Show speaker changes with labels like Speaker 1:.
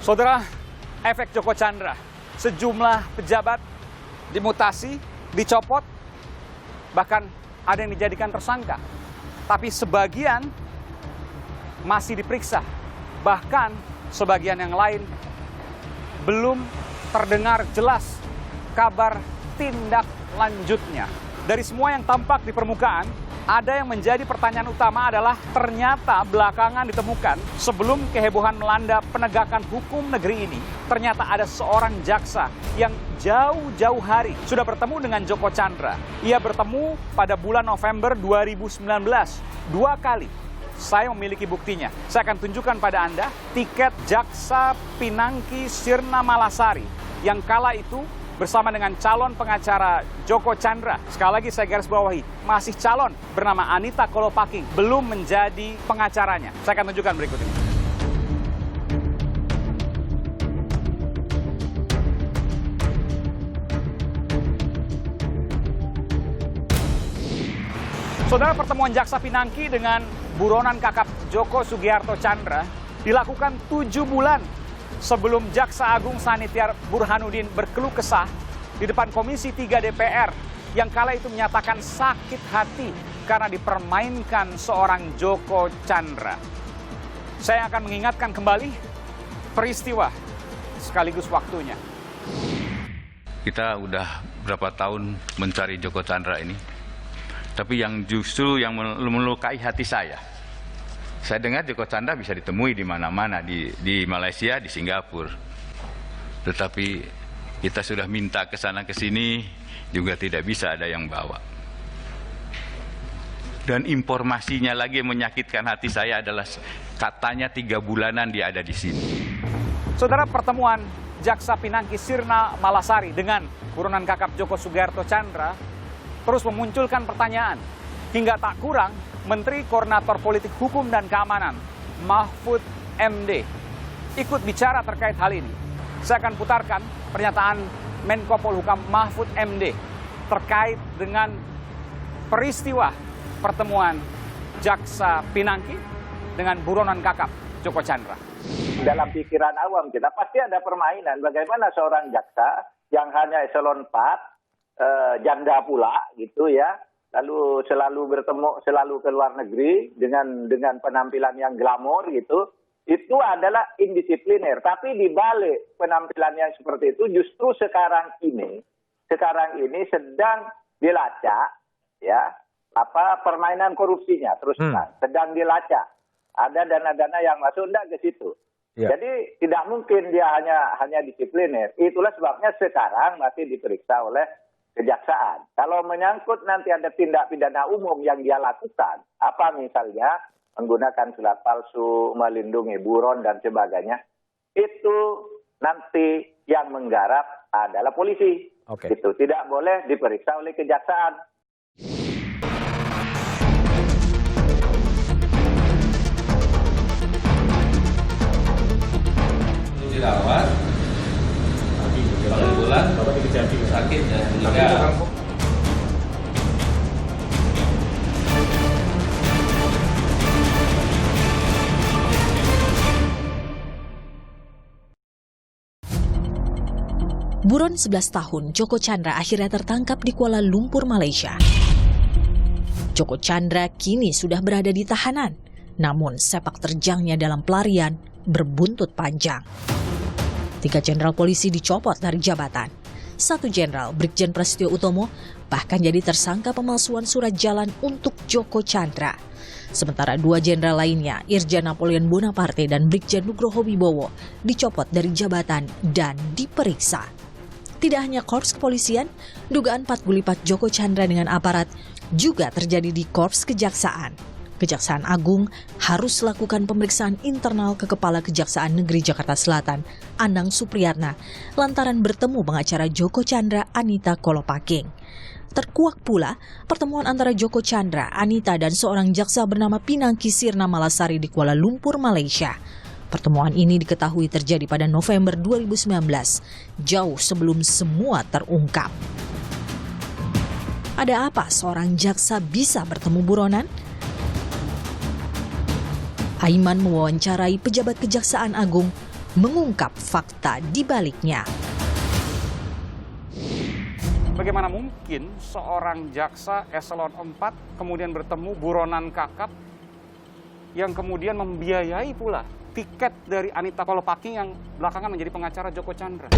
Speaker 1: Saudara, efek Joko Chandra, sejumlah pejabat dimutasi, dicopot, bahkan ada yang dijadikan tersangka. Tapi sebagian masih diperiksa, bahkan sebagian yang lain belum terdengar jelas kabar tindak lanjutnya. Dari semua yang tampak di permukaan, ada yang menjadi pertanyaan utama adalah ternyata belakangan ditemukan sebelum kehebohan melanda penegakan hukum negeri ini, ternyata ada seorang jaksa yang jauh-jauh hari sudah bertemu dengan Joko Chandra. Ia bertemu pada bulan November 2019, 2 kali. Saya memiliki buktinya. Saya akan tunjukkan pada Anda tiket Jaksa Pinangki Sirna Malasari yang kala itu bersama dengan calon pengacara Joko Chandra. Sekali lagi saya garis bawahi, masih calon bernama Anita Kolopaking, belum menjadi pengacaranya. Saya akan tunjukkan berikut ini. Saudara, pertemuan Jaksa Pinangki dengan buronan kakap Joko Sugiarto Chandra dilakukan 7 bulan sebelum Jaksa Agung Sanitiar Burhanuddin berkeluh kesah di depan Komisi 3 DPR yang kala itu menyatakan sakit hati karena dipermainkan seorang Joko Chandra. Saya akan mengingatkan kembali peristiwa sekaligus waktunya.
Speaker 2: Kita udah berapa tahun mencari Joko Chandra ini, tapi yang justru yang melukai hati saya dengar Joko Chandra bisa ditemui di mana-mana, di Malaysia, di Singapura. Tetapi kita sudah minta ke sana ke sini juga tidak bisa ada yang bawa. Dan informasinya lagi yang menyakitkan hati saya adalah katanya 3 bulanan dia ada di sini.
Speaker 1: Saudara, pertemuan Jaksa Pinangki Sirna Malasari dengan buronan kakap Joko Sugiarto Chandra terus memunculkan pertanyaan. Hingga tak kurang, Menteri Koordinator Politik Hukum dan Keamanan, Mahfud MD, ikut bicara terkait hal ini. Saya akan putarkan pernyataan Menko Polhukam Mahfud MD terkait dengan peristiwa pertemuan Jaksa Pinangki dengan buronan kakap Joko Chandra.
Speaker 3: Dalam pikiran awam kita pasti ada permainan. Bagaimana seorang jaksa yang hanya eselon 4, janda pula gitu ya, lalu selalu bertemu, selalu ke luar negeri dengan penampilan yang glamor gitu, itu adalah indisipliner. Tapi di balik penampilan yang seperti itu justru sekarang ini sedang dilacak ya permainan korupsinya terus sedang dilacak. Ada dana-dana yang masuk enggak ke situ. Ya. Jadi tidak mungkin dia hanya disipliner. Itulah sebabnya sekarang masih diperiksa oleh kejaksaan. Kalau menyangkut nanti ada tindak pidana umum yang dia lakukan, apa misalnya menggunakan surat palsu, melindungi buron dan sebagainya, itu nanti yang menggarap adalah polisi. Itu tidak boleh diperiksa oleh kejaksaan.
Speaker 4: Dirawat, bulan, sakit dan meninggal.
Speaker 5: Buron 11 tahun, Joko Chandra akhirnya tertangkap di Kuala Lumpur, Malaysia. Joko Chandra kini sudah berada di tahanan, namun sepak terjangnya dalam pelarian berbuntut panjang. 3 jenderal polisi dicopot dari jabatan. 1 jenderal, Brigjen Prasetyo Utomo, bahkan jadi tersangka pemalsuan surat jalan untuk Joko Chandra. Sementara 2 jenderal lainnya, Irjen Napoleon Bonaparte dan Brigjen Nugroho Wibowo, dicopot dari jabatan dan diperiksa. Tidak hanya korps kepolisian, dugaan 4 gulipat Joko Chandra dengan aparat juga terjadi di korps kejaksaan. Kejaksaan Agung harus lakukan pemeriksaan internal ke Kepala Kejaksaan Negeri Jakarta Selatan, Anang Supriyatna, lantaran bertemu pengacara Joko Chandra, Anita Kolopaking. Terkuak pula pertemuan antara Joko Chandra, Anita, dan seorang jaksa bernama Pinangki Sirna Malasari di Kuala Lumpur, Malaysia. Pertemuan ini diketahui terjadi pada November 2019, jauh sebelum semua terungkap. Ada apa seorang jaksa bisa bertemu buronan? Aiman mewawancarai pejabat Kejaksaan Agung mengungkap fakta di baliknya.
Speaker 1: Bagaimana mungkin seorang jaksa eselon 4 kemudian bertemu buronan kakap yang kemudian membiayai pula tiket dari Anita Kolopaking yang belakangan menjadi pengacara Joko Chandra?